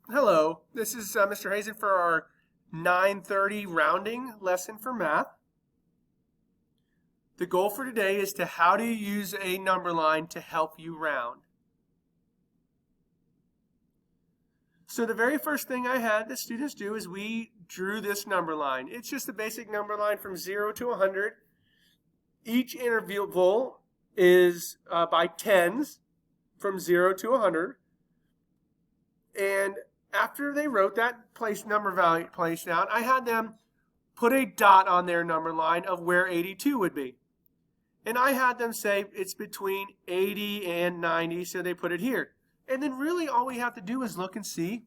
Hello, this is Mr. Hazen for our 9:30 rounding lesson for math. The goal for today is to how do you use a number line to help you round. So the very first thing I had the students do is we drew this number line. It's just a basic number line from 0 to 100. Each interval is by tens from 0 to 100. And after they wrote that number value place down, I had them put a dot on their number line of where 82 would be. And I had them say it's between 80 and 90, so they put it here. And then really all we have to do is look and see,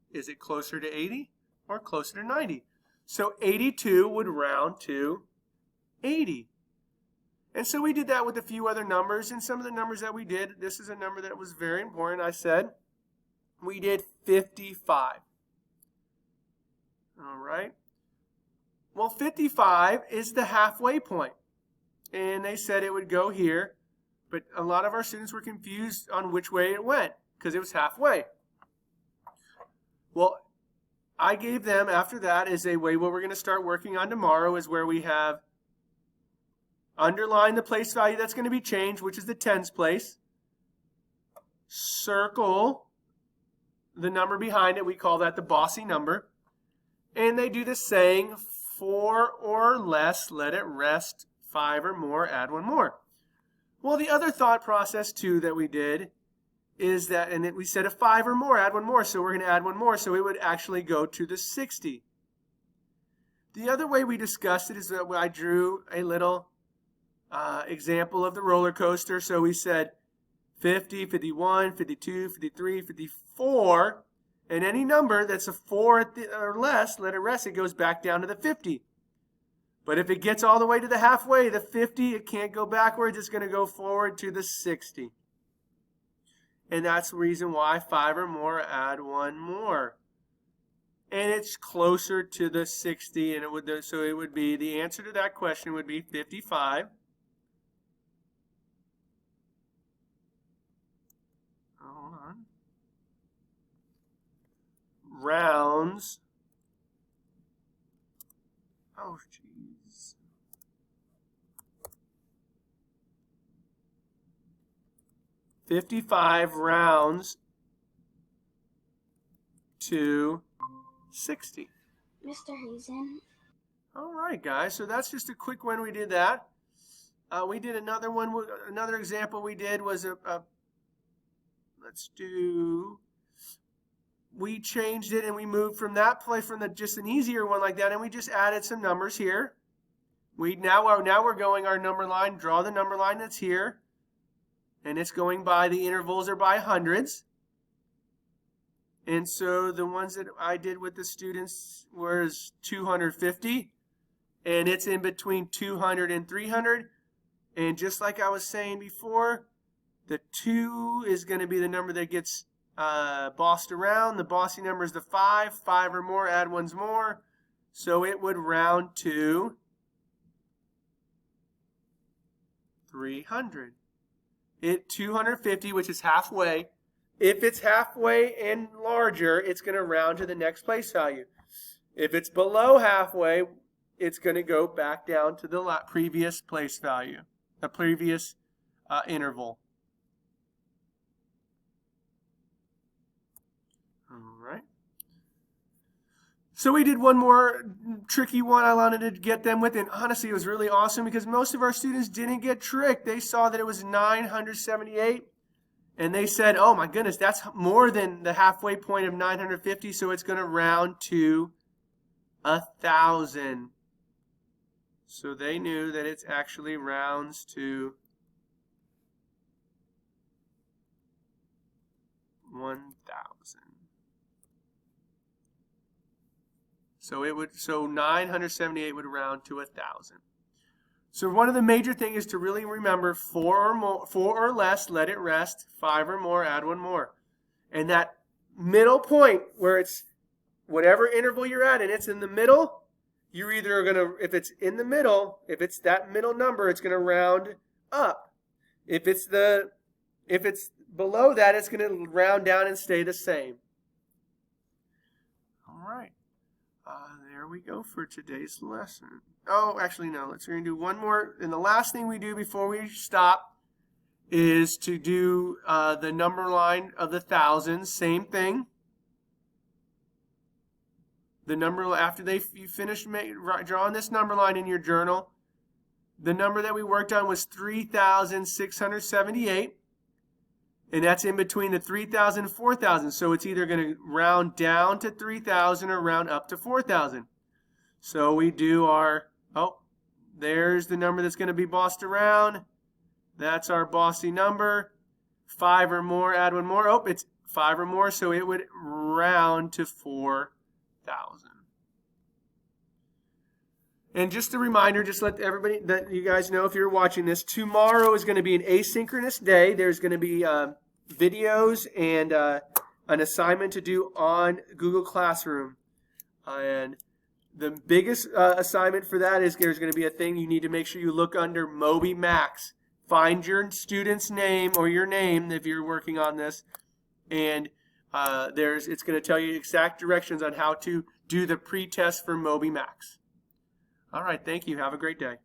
is it closer to 80 or closer to 90? So 82 would round to 80. And so we did that with a few other numbers, and some of the numbers that we did, this is a number that was very important. I said we did 55. All right. Well, 55 is the halfway point. And they said it would go here, but a lot of our students were confused on which way it went because it was halfway. Well, I gave them after that is a way what we're going to start working on tomorrow is where we have underline the place value that's going to be changed, which is the tens place. Circle the number behind it. We call that the bossy number. And they do this saying 4 or less, let it rest. 5 or more, add one more. Well, the other thought process too that we did is that, and we said a 5 or more, add one more, so we're going to add one more, so it would actually go to the 60. The other way we discussed it is that I drew a little example of the roller coaster, so we said 50, 51, 52, 53, 54, and any number that's a 4 or less, let it rest, it goes back down to the 50. But if it gets all the way to the halfway, the 50, it can't go backwards. It's going to go forward to the 60. And that's the reason why 5 or more, add one more. And it's closer to the 60. And so it would be, the answer to that question would be 55. Hold on. Rounds. Oh, geez. 55 rounds to 60. Mr. Hazen. All right, guys. So that's just a quick one. We did that. We did another one. Another example we did was we changed it and we moved from that place from just an easier one like that, and we just added some numbers here. Now we're going our number line. Draw the number line that's here. And it's going by, the intervals are by hundreds. And so the ones that I did with the students was 250. And it's in between 200 and 300. And just like I was saying before, the 2 is going to be the number that gets bossed around. The bossy number is the 5. 5 or more, add ones more. So it would round to 300. 250, which is halfway. If it's halfway and larger, it's going to round to the next place value. If it's below halfway, it's going to go back down to the previous place value, the previous interval. All right. So we did one more tricky one I wanted to get them with, and honestly it was really awesome because most of our students didn't get tricked. They saw that it was 978, and they said, oh my goodness, that's more than the halfway point of 950, so it's going to round to 1,000. So they knew that it actually rounds to 1,000. So 978 would round to 1,000. So one of the major things is to really remember 4 or less, let it rest. 5 or more, add one more. And that middle point where it's whatever interval you're at and it's in the middle, you're either going to, if it's in the middle, if it's that middle number, it's going to round up. If it's below that, it's going to round down and stay the same. right. There we go for today's lesson. Oh, actually, no. We're going to do one more. And the last thing we do before we stop is to do the number line of the thousands. Same thing. The number after you finish drawing this number line in your journal, the number that we worked on was 3,678. And that's in between the 3,000 and 4,000. So it's either going to round down to 3,000 or round up to 4,000. So we do our, there's the number that's going to be bossed around. That's our bossy number. 5 or more, add one more. Oh, it's 5 or more, so it would round to 4,000. And just a reminder, just let everybody, that you guys know if you're watching this, tomorrow is going to be an asynchronous day. There's going to be videos and an assignment to do on Google Classroom. And the biggest assignment for that is there's going to be a thing you need to make sure you look under Moby Max. Find your student's name or your name if you're working on this. And it's going to tell you exact directions on how to do the pre-test for Moby Max. All right, thank you. Have a great day.